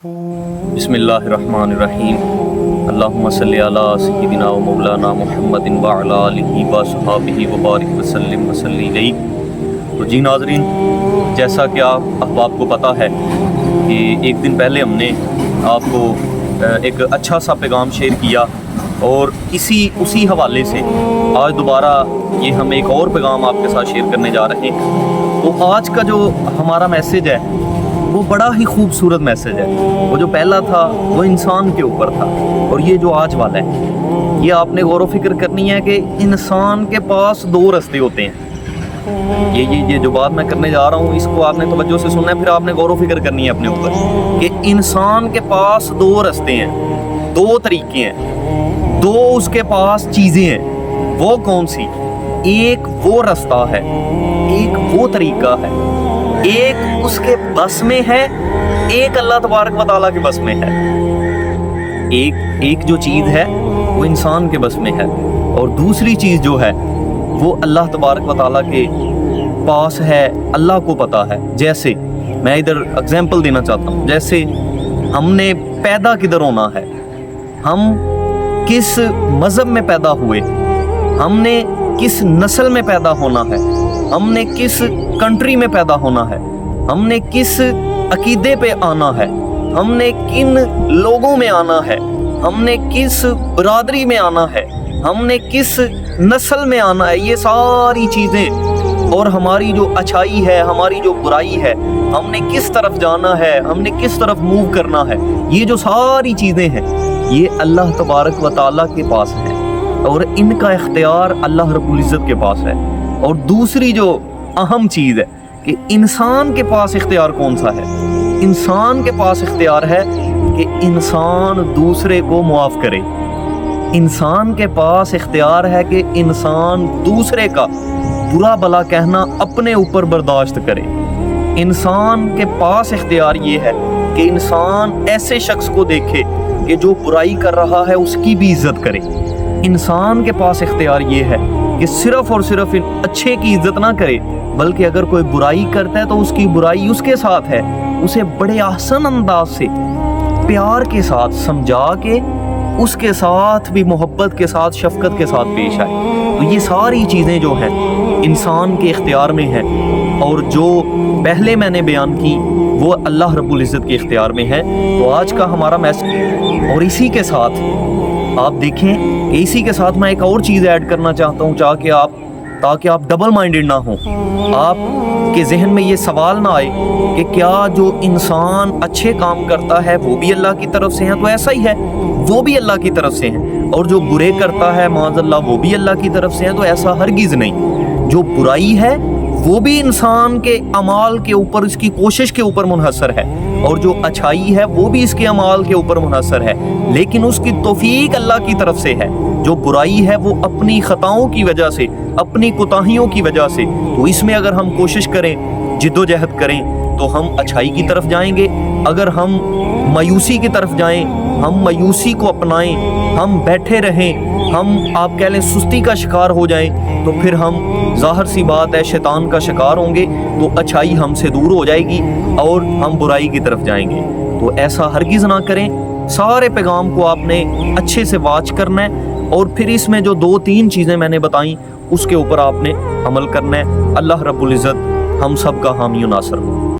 बिस्मिल्लाहिर्रहमानिर्रहीम। अल्लाहुम्मा सल्लि अला सय्यिदिना व मौलाना मुहम्मदिन व अला आलिहि व सहाबिहि व बारिक व सल्लिम व सल्ली अलैहि। तो जी नाज़रीन, जैसा कि आपको पता है कि एक दिन पहले हमने आपको एक अच्छा सा पैगाम शेयर किया और उसी हवाले से आज दोबारा ये हम एक और पैगाम आपके साथ शेयर करने जा रहे हैं। तो आज का जो हमारा मैसेज है वो बड़ा ही खूबसूरत मैसेज है। वो जो पहला था वो इंसान के ऊपर था, और ये जो आज वाला है ये आपने गौर व फिक्र करनी है कि इंसान के पास दो रास्ते होते हैं। ये जो बात मैं करने जा रहा हूँ इसको आपने तवज्जो से सुनना है, फिर आपने गौर व फिक्र करनी है अपने ऊपर कि इंसान के पास दो रास्ते हैं, दो तरीके हैं, दो उसके पास चीज़ें हैं। वो कौन सी? एक वो रास्ता है, एक वो तरीका है, एक उसके बस में है, एक अल्लाह तबारक व तआला के बस में है। एक जो चीज़ है वो इंसान के बस में है, और दूसरी चीज़ जो है वो अल्लाह तबारक व तआला के पास है, अल्लाह को पता है। जैसे मैं इधर एग्जांपल देना चाहता हूँ, जैसे हमने पैदा किधर होना है, हम किस मज़हब में पैदा हुए, हमने किस नस्ल में पैदा होना है, हमने किस कंट्री में पैदा होना है, हमने किस अकीदे पे आना है, हमने किन लोगों में आना है, हमने किस बरादरी में आना है, हमने किस नस्ल में आना है, ये सारी चीज़ें, और हमारी जो अच्छाई है, हमारी जो बुराई है, हमने किस तरफ जाना है, हमने किस तरफ मूव करना है, ये जो सारी चीज़ें हैं ये अल्लाह तबारक व तआला के पास है, और इनका इख्तियार अल्लाह रब्बुल इज़्ज़त के पास है। और दूसरी जो अहम चीज़ है कि इंसान के पास इख्तियार कौन सा है? इंसान के पास इख्तियार है कि इंसान दूसरे को मुआफ़ करे। इंसान के पास इख्तियार है कि इंसान दूसरे का बुरा भला कहना अपने ऊपर बर्दाश्त करे। इंसान के पास इख्तियार ये है कि इंसान ऐसे शख्स को देखे कि जो बुराई कर रहा है उसकी भी इज़्ज़त करे। इंसान के पास इख्तियार ये है कि सिर्फ़ और सिर्फ अच्छे की इज़्ज़त ना करे, बल्कि अगर कोई बुराई करता है तो उसकी बुराई उसके साथ है, उसे बड़े आसान अंदाज से प्यार के साथ समझा के उसके साथ भी मोहब्बत के साथ शफ़क़त के साथ पेश आए। तो ये सारी चीज़ें जो हैं इंसान के इख्तियार में हैं, और जो पहले मैंने बयान की वो अल्लाह रब्बुल इज़्ज़त के इख्तियार में है। तो आज का हमारा मैसेज, और इसी के साथ आप देखें, इसी के साथ मैं एक और चीज़ ऐड करना चाहता हूँ ताकि आप डबल माइंडेड ना हों, आपके जहन में ये सवाल ना आए कि क्या जो इंसान अच्छे काम करता है वो भी अल्लाह की तरफ से हैं? तो ऐसा ही है, वो भी अल्लाह की तरफ से हैं, और जो बुरे करता है माज़अल्लाह वो भी अल्लाह की तरफ से हैं। तो ऐसा हरगिज़ नहीं। जो बुराई है वो भी इंसान के अमाल के ऊपर, उसकी कोशिश के ऊपर मुनहसर है, और जो अच्छाई है वो भी इसके अमाल के ऊपर मुनहसर है, लेकिन उसकी तौफीक अल्लाह की तरफ से है। जो बुराई है वो अपनी ख़ताओं की वजह से, अपनी कोताहियों की वजह से। तो इसमें अगर हम कोशिश करें, जिद्दोजहद करें, तो हम अच्छाई की तरफ जाएंगे। अगर हम मायूसी की तरफ जाएं, हम मायूसी को अपनाएं, हम बैठे रहें, हम आप कह लें सुस्ती का शिकार हो जाएं, तो फिर हम ज़ाहिर सी बात है शैतान का शिकार होंगे, तो अच्छाई हमसे दूर हो जाएगी और हम बुराई की तरफ जाएंगे। तो ऐसा हरगिज़ ना करें। सारे पैगाम को आपने अच्छे से वाच करना है, और फिर इसमें जो 2-3 चीज़ें मैंने बताई उसके ऊपर आपने अमल करना है। अल्लाह रब्बुल इज़्ज़त हम सब का हामी और नासर हो।